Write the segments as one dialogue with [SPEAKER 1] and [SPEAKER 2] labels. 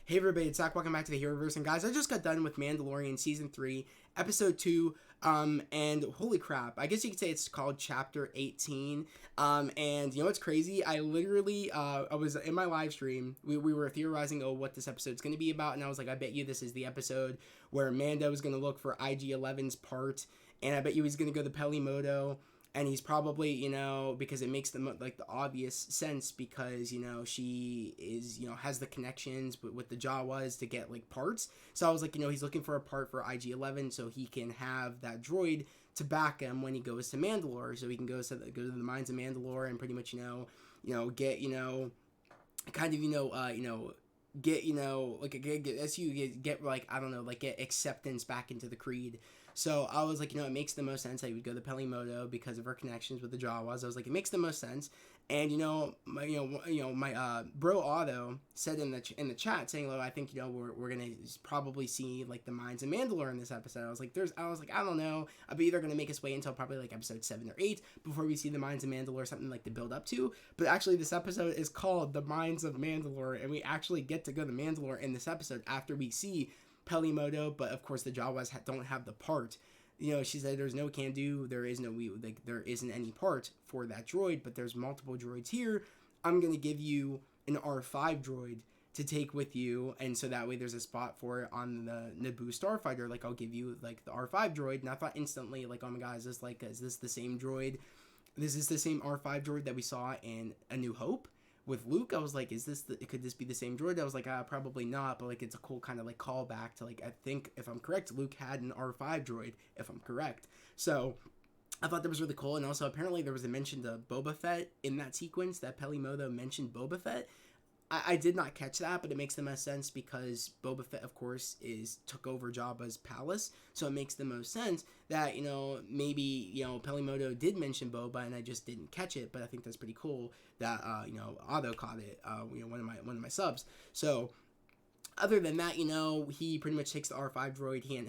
[SPEAKER 1] Hey everybody, it's Zach. Welcome back to the Heroverse. And guys, I just got done with Mandalorian Season 3, Episode 2, and holy crap, I guess you could say it's called Chapter 18. And you know what's crazy? I literally, I was in my live stream, we were theorizing, what this episode's going to be about, and I was like, I bet you this is the episode where Mando is going to look for IG-11's part, and I bet you he's going to go to Pelimoto. And he's probably, because it makes the obvious sense because, she is, has the connections with the Jawas to get, parts. So I was like, he's looking for a part for IG-11 so he can have that droid to back him when he goes to Mandalore. So he can go to the mines of Mandalore and pretty much, get, get acceptance back into the Creed. So I was like, it makes the most sense that he would go to Pelimoto because of her connections with the Jawas. I was like, it makes the most sense. And my bro Otto said in the chat saying, I think we're gonna probably see the mines of Mandalore in this episode. I was like, I don't know. I'll be either gonna make us wait until probably episode 7 or 8 before we see the mines of Mandalore, something to build up to. But actually, this episode is called The Mines of Mandalore, and we actually get to go to Mandalore in this episode after we see Pelimoto, but of course the Jawas don't have the part. She said there's no can do, there isn't any part for that droid, but there's multiple droids here. I'm gonna give you an R5 droid to take with you, and so that way there's a spot for it on the Naboo starfighter. I'll give you the R5 droid, and I thought instantly oh my god, is this the same droid? This is the same R5 droid that we saw in A New Hope with Luke. I was like, could this be the same droid? I was like, probably not, but it's a cool kind of callback to I think, if I'm correct, Luke had an R5 droid, if I'm correct. So I thought that was really cool. And also apparently there was a mention to Boba Fett in that sequence, that Pelimoto mentioned Boba Fett. I did not catch that, but it makes the most sense because Boba Fett, of course, took over Jabba's palace, so it makes the most sense that, maybe, Pelimoto did mention Boba and I just didn't catch it, but I think that's pretty cool that, Otto caught it, one of my subs. So other than that, he pretty much takes the R5 droid and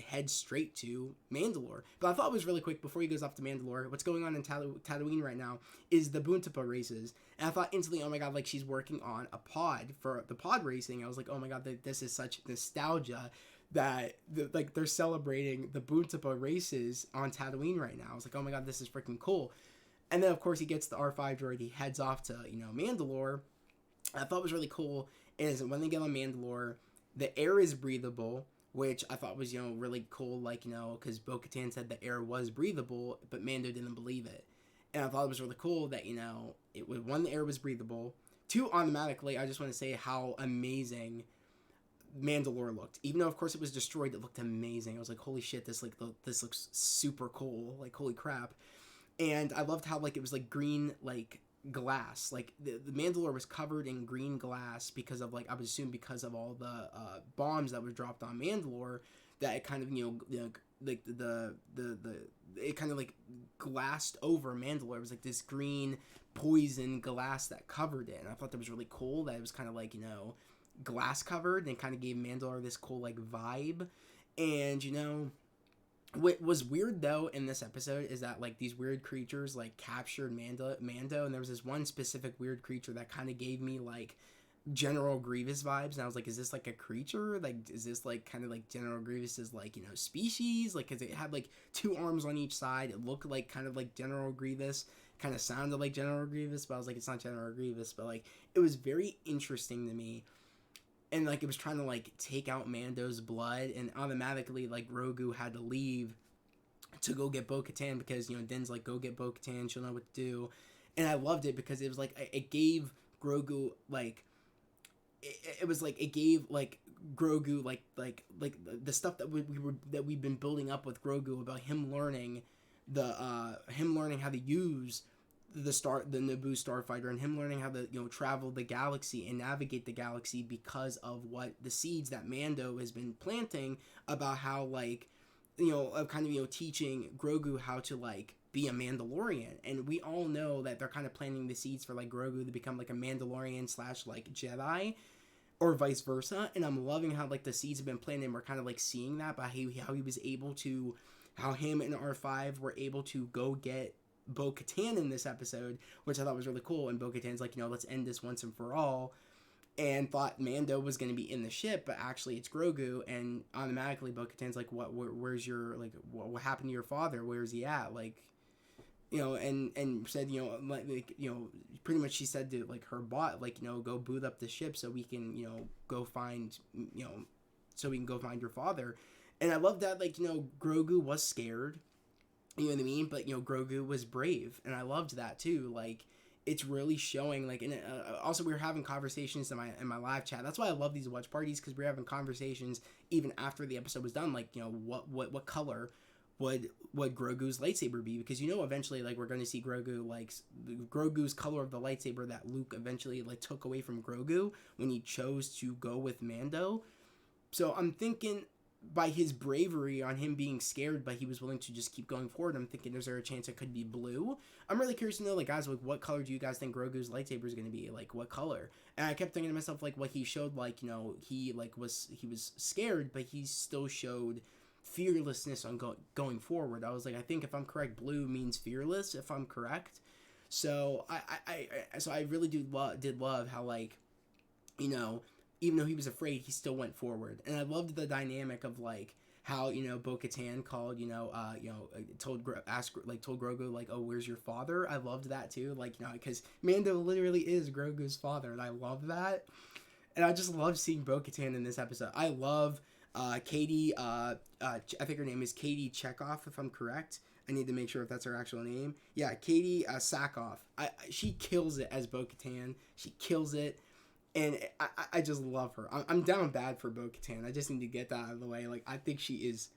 [SPEAKER 1] heads straight to Mandalore. But I thought it was really quick, before he goes off to Mandalore, what's going on in Tatooine right now is the Boontipa races. And I thought instantly, oh my god, she's working on a pod for the pod racing. I was like, oh my god, this is such nostalgia that they're celebrating the Boontipa races on Tatooine right now. I was like, oh my god, this is freaking cool. And then, of course, he gets the R5 droid, he heads off to, Mandalore. I thought was really cool is when they get on Mandalore, the air is breathable, which I thought was, really cool, because Bo-Katan said the air was breathable, but Mando didn't believe it. And I thought it was really cool that, the air was breathable. 2, automatically, I just want to say how amazing Mandalore looked. Even though, of course, it was destroyed, it looked amazing. I was like, holy shit, this looks super cool. Holy crap. And I loved how, it was, green, glass. The Mandalore was covered in green glass because of I would assume because of all the bombs that were dropped on Mandalore, that it kind of it kind of glassed over Mandalore. It was this green poison glass that covered it, and I thought that was really cool that it was kind of glass covered, and kind of gave Mandalore this cool vibe. And what was weird though in this episode is that these weird creatures captured Mando, and there was this one specific weird creature that kind of gave me General Grievous vibes, and I was like, is this a creature? Is this kind of General Grievous's species? Because it had 2 arms on each side. It looked kind of General Grievous, kind of sounded like General Grievous, but I was like, it's not General Grievous. But it was very interesting to me. And it was trying to take out Mando's blood, and automatically Grogu had to leave to go get Bo-Katan because Din's go get Bo-Katan, she'll know what to do. And I loved it because it was it gave Grogu it gave Grogu the stuff that we've been building up with Grogu about him learning how to use the Naboo starfighter, and him learning how to travel the galaxy and navigate the galaxy because of what the seeds that Mando has been planting about how teaching Grogu how to be a Mandalorian. And we all know that they're kind of planting the seeds for Grogu to become a Mandalorian / Jedi, or vice versa. And I'm loving how the seeds have been planted, and we're kind of seeing that by how he was able to, how him and R5 were able to go get Bo-Katan in this episode, which I thought was really cool. And Bo-Katan's let's end this once and for all. and thought Mando was going to be in the ship, but actually it's Grogu, and automatically Bo-Katan's like, where's your, like, what happened to your father? Where's he at? Like, and said, like, pretty much she said to, like, her bot, like, go boot up the ship so we can, go find, so we can go find your father. And I love that, like, Grogu was scared, you know what I mean? But, Grogu was brave, and I loved that too. Like, it's really showing, like, and also we were having conversations in my live chat. That's why I love these watch parties, because we're having conversations even after the episode was done. Like, what color would Grogu's lightsaber be? Because eventually, like, we're going to see Grogu, like, Grogu's color of the lightsaber that Luke eventually, like, took away from Grogu when he chose to go with Mando. So I'm thinking, by his bravery on him being scared, but he was willing to just keep going forward, I'm thinking, is there a chance it could be blue? I'm really curious to know, like, guys, like, what color do you guys think Grogu's lightsaber is going to be? Like, what color? And I kept thinking to myself, like, what he showed, like, he was scared, but he still showed fearlessness on going forward. I was like, I think if I'm correct, blue means fearless, if I'm correct. So I really did love how, like, even though he was afraid, he still went forward. And I loved the dynamic of, like, how, Bo-Katan called, told Grogu, like, oh, where's your father? I loved that too. Like, because Mando literally is Grogu's father, and I love that. And I just love seeing Bo-Katan in this episode. I love Katie, I think her name is Katie Chekhov, if I'm correct. I need to make sure if that's her actual name. Yeah, Katie Sackhoff. She kills it as Bo-Katan. She kills it. And I just love her. I'm down bad for Bo-Katan. I just need to get that out of the way. Like, I think she is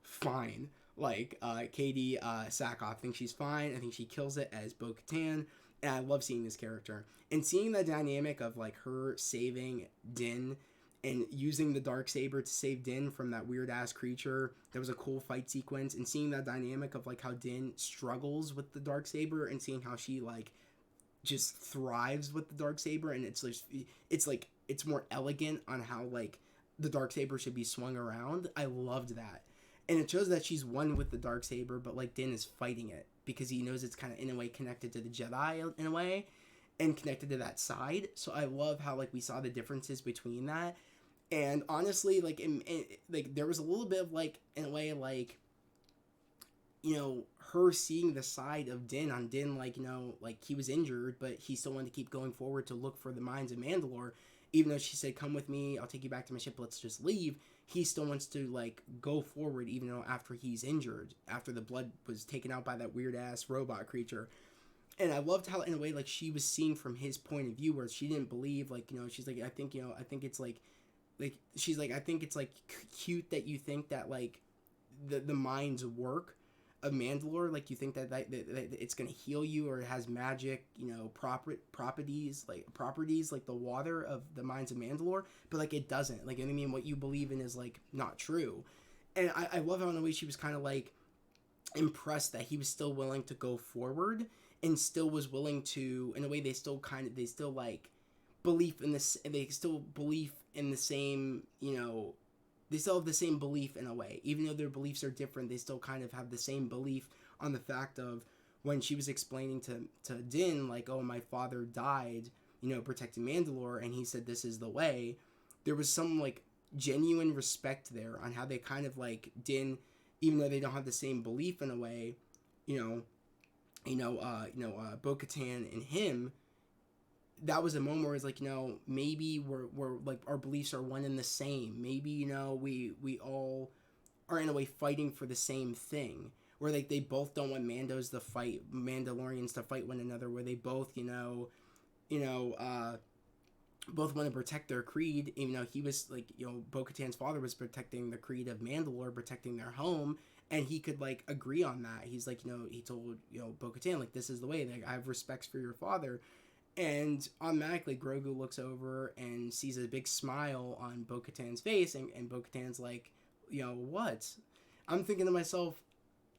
[SPEAKER 1] fine. Like, Katie Sackhoff, I think she's fine. I think she kills it as Bo-Katan. And I love seeing this character. And seeing the dynamic of, like, her saving Din and using the Darksaber to save Din from that weird-ass creature. That was a cool fight sequence. And seeing that dynamic of, like, how Din struggles with the Darksaber and seeing how she, like, just thrives with the Darksaber, and it's more elegant on how, like, the Darksaber should be swung around. I loved that. And it shows that she's one with the Darksaber, but, like, Din is fighting it because he knows it's kind of, in a way, connected to the Jedi in a way, and connected to that side. So I love how, like, we saw the differences between that. And honestly, like, like, there was a little bit of, like, in a way, like, her seeing the side of Din, like, like, he was injured, but he still wanted to keep going forward to look for the mines of Mandalore. Even though she said, come with me, I'll take you back to my ship, let's just leave. He still wants to, like, go forward, even though after he's injured, after the blood was taken out by that weird-ass robot creature. And I loved how, in a way, like, she was seeing from his point of view, where she didn't believe, like, she's like, I think it's, like, she's like, I think it's, like, cute that you think that, like, the mines work of Mandalore, like, you think that it's gonna heal you, or it has magic, properties like the water of the mines of Mandalore, but, like, it doesn't. Like, I mean, what you believe in is, like, not true. And I love how, in a way, she was kind of, like, impressed that he was still willing to go forward, and still was willing to, in a way, they still like belief in this, they still believe in the same, they still have the same belief in a way. Even though their beliefs are different, they still kind of have the same belief on the fact of when she was explaining to Din, like, oh, my father died, protecting Mandalore, and he said this is the way. There was some, like, genuine respect there on how they kind of, like, Din, even though they don't have the same belief in a way, Bo-Katan and him, that was a moment where it's like, maybe we're like, our beliefs are one and the same. Maybe, we all are in a way fighting for the same thing. Where, like, they both don't want Mandalorians to fight one another. Where they both, both want to protect their creed. Even though he was, like, Bo-Katan's father was protecting the creed of Mandalore, protecting their home. And he could, like, agree on that. He's like, he told, Bo-Katan, like, this is the way. Like, I have respects for your father. And automatically Grogu looks over and sees a big smile on Bo-Katan's face, and Bo-Katan's like, what? I'm thinking to myself,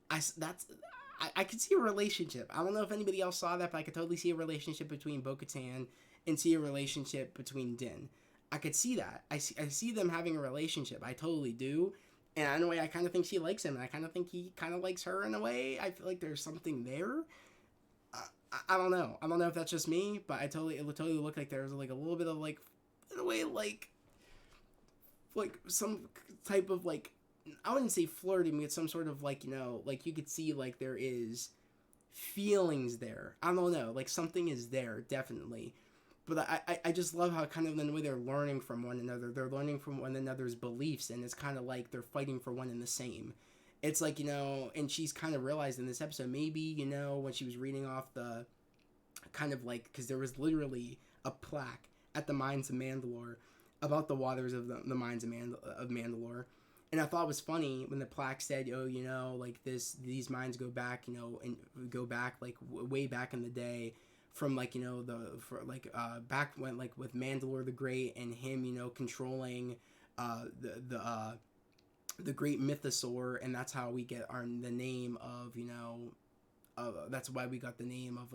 [SPEAKER 1] I could see a relationship. I don't know if anybody else saw that, but I could totally see a relationship between Bo-Katan and see a relationship between Din. I could see that. I see them having a relationship. I totally do. And in a way, I kind of think she likes him, and I kind of think he kind of likes her in a way. I feel like there's something there. I don't know. I don't know if that's just me, but it totally looked like there was, like, a little bit of, like, in a way like some type of like, I wouldn't say flirting, but some sort of like, like you could see like there is feelings there. I don't know, like something is there definitely. But I just love how kind of in the way they're learning from one another. They're learning from one another's beliefs, and it's kind of like they're fighting for one and the same. It's like, and she's kind of realized in this episode, maybe, when she was reading off the kind of like, because there was literally a plaque at the mines of Mandalore about the waters of the mines of Mandalore. And I thought it was funny when the plaque said, oh, like these mines go back, and go back like way back in the day, from like back when like with Mandalore the Great and him controlling the great mythosaur, and that's how we get the name of that's why we got the name of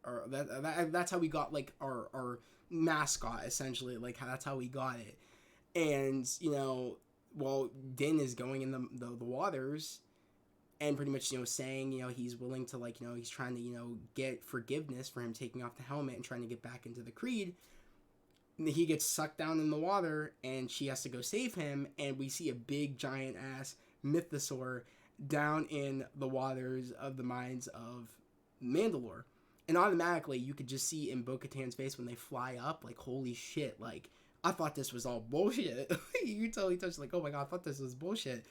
[SPEAKER 1] or that's how we got like our mascot, essentially, like that's how we got it. And while Din is going in the waters and pretty much saying he's willing to like he's trying to get forgiveness for him taking off the helmet and trying to get back into the creed, he gets sucked down in the water and she has to go save him, and we see a big giant ass mythosaur down in the waters of the mines of Mandalore. And automatically you could just see in Bo-Katan's face when they fly up, like, holy shit, like, I thought this was all bullshit. You totally touched like, oh my god, I thought this was bullshit.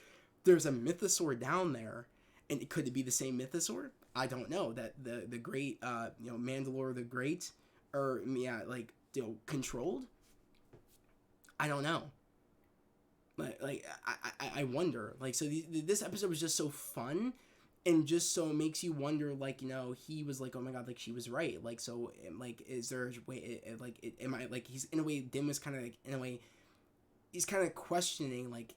[SPEAKER 1] There's a mythosaur down there, and could it be the same mythosaur? I don't know. That the great Mandalore the Great, or like controlled. I don't know. Like I wonder. Like, so this episode was just so fun, and just so makes you wonder. Like, he was like, oh my god, like she was right. Like, so like, is there a way? Like, am I like, he's in a way. Dim was kind of like, in a way, he's kind of questioning, like,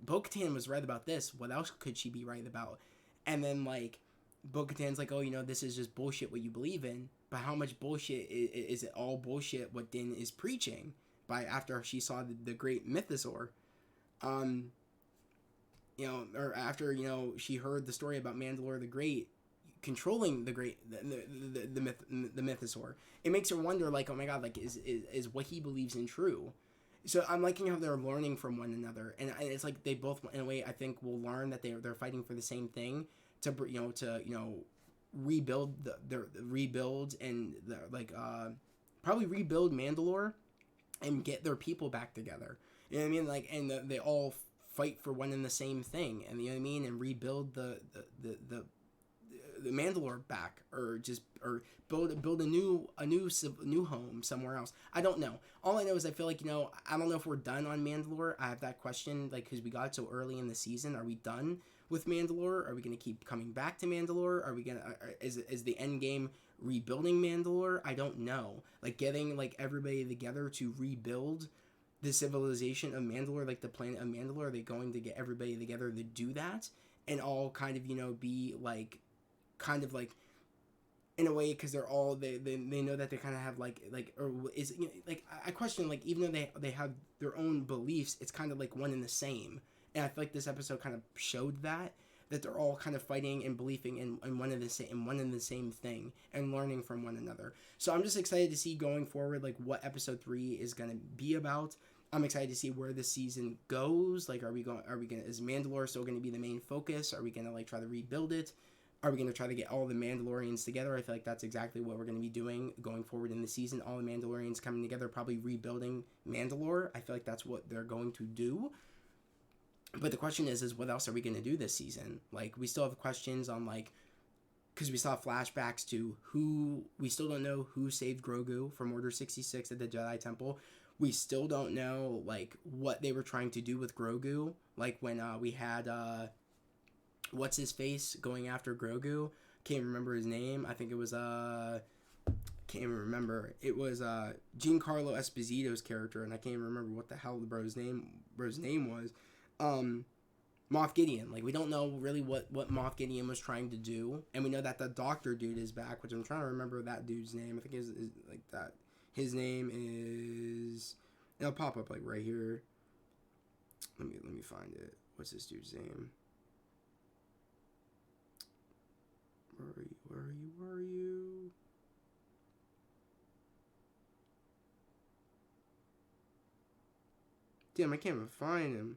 [SPEAKER 1] Bo-Katan was right about this. What else could she be right about? And then like Bo-Katan's like, oh, this is just bullshit what you believe in. But how much bullshit is it? All bullshit what Din is preaching? By after she saw the great mythosaur, or after she heard the story about Mandalore the Great controlling the mythosaur, it makes her wonder, like, oh my god, like is what he believes in true? So I'm liking how they're learning from one another, and it's like they both, in a way, I think, will learn that they're fighting for the same thing, to rebuild probably rebuild Mandalore and get their people back together. You know what I mean? Like, and they all fight for one and the same thing, and you know what I mean, and rebuild the Mandalore back, or build a new home somewhere else. I don't know. All I know is I feel like I don't know if we're done on Mandalore. I have that question, like, because we got it so early in the season. Are we done with Mandalore? Are we gonna keep coming back to Mandalore? Are we gonna is the end game rebuilding Mandalore? I don't know. Like, getting like everybody together to rebuild the civilization of Mandalore, like the planet of Mandalore. Are they going to get everybody together to do that, and all kind of be like, kind of like, in a way, because they're all they know that they kind of have like or is like, I question, like, even though they have their own beliefs, it's kind of like one and the same. And I feel like this episode kind of showed that they're all kind of fighting and believing in one and the same thing, and learning from one another. So I'm just excited to see going forward, like, what episode 3 is going to be about. I'm excited to see where the season goes. Like, is Mandalore still going to be the main focus? Are we going to like try to rebuild it? Are we going to try to get all the Mandalorians together? I feel like that's exactly what we're going to be doing going forward in the season. All the Mandalorians coming together, probably rebuilding Mandalore. I feel like that's what they're going to do. But the question is what else are we going to do this season? Like, we still have questions on, like, because we saw flashbacks to we still don't know who saved Grogu from Order 66 at the Jedi Temple. We still don't know, like, what they were trying to do with Grogu. Like, when we had, what's his face going after Grogu? Can't remember his name. I think it was, can't even remember. It was, Giancarlo Esposito's character, and I can't even remember what the hell the bro's name was. Moff Gideon. Like, we don't know really what Moff Gideon was trying to do, and we know that the doctor dude is back, which I'm trying to remember that dude's name. I think is like that. His name is, it'll pop up like right here. Let me find it. What's this dude's name? Where are you? Damn, I can't even find him.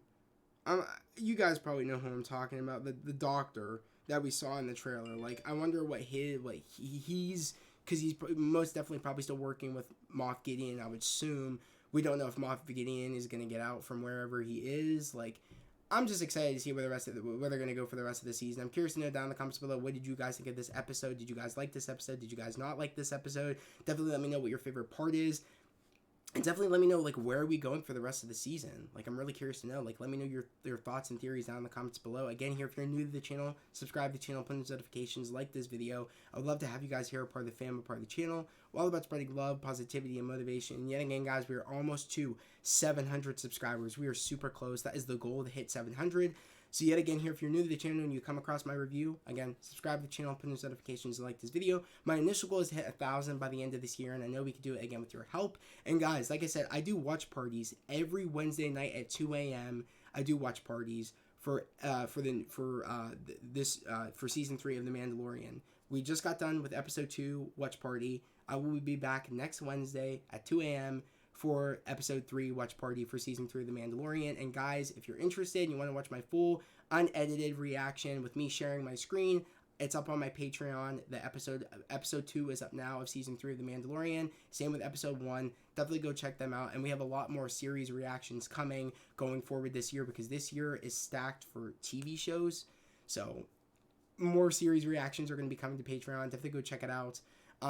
[SPEAKER 1] You guys probably know who I'm talking about. The doctor that we saw in the trailer. Like, I wonder what he's, because he's most definitely probably still working with Moff Gideon. I would assume. We don't know if Moff Gideon is gonna get out from wherever he is. Like, I'm just excited to see where they're gonna go for the rest of the season. I'm curious to know down in the comments below, what did you guys think of this episode? Did you guys like this episode? Did you guys not like this episode? Definitely let me know what your favorite part is. And definitely let me know, like, where are we going for the rest of the season? Like, I'm really curious to know. Like, let me know your thoughts and theories down in the comments below. Again, here, if you're new to the channel, subscribe to the channel, put in notifications, like this part I would love to have you guys here, a part of the family, part of the channel. We're all about spreading love, positivity, and motivation. And yet again, guys, we are almost to 700 subscribers. We are super close. That is the goal, to hit 700. So yet again, here, if you're new to the channel and you come across my review, again, subscribe to the channel, put in notifications, and like this video. My initial goal is to hit 1,000 by the end of this year, and I know we can do it again with your help. And guys, like I said, I do watch parties every Wednesday night at 2 a.m. I do watch parties for season 3 of The Mandalorian. We just got done with episode 2 watch party. I will be back next Wednesday at 2 a.m. for episode 3 watch party for season 3 of The Mandalorian. And guys, if you're interested and you want to watch my full unedited reaction with me sharing my screen, it's up on my Patreon. The episode 2 is up now of season 3 of The Mandalorian. Same with episode 1. Definitely go check them out. And we have a lot more series reactions coming going forward this year, because this year is stacked for TV shows. So more series reactions are going to be coming to Patreon. Definitely go check it out.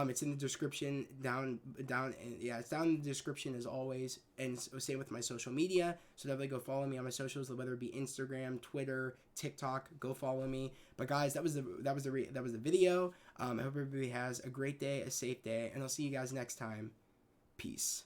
[SPEAKER 1] It's in the description it's down in the description as always, and same with my social media. So definitely go follow me on my socials, whether it be Instagram, Twitter, TikTok. Go follow me. But guys, that was the video. I hope everybody has a great day, a safe day, and I'll see you guys next time. Peace.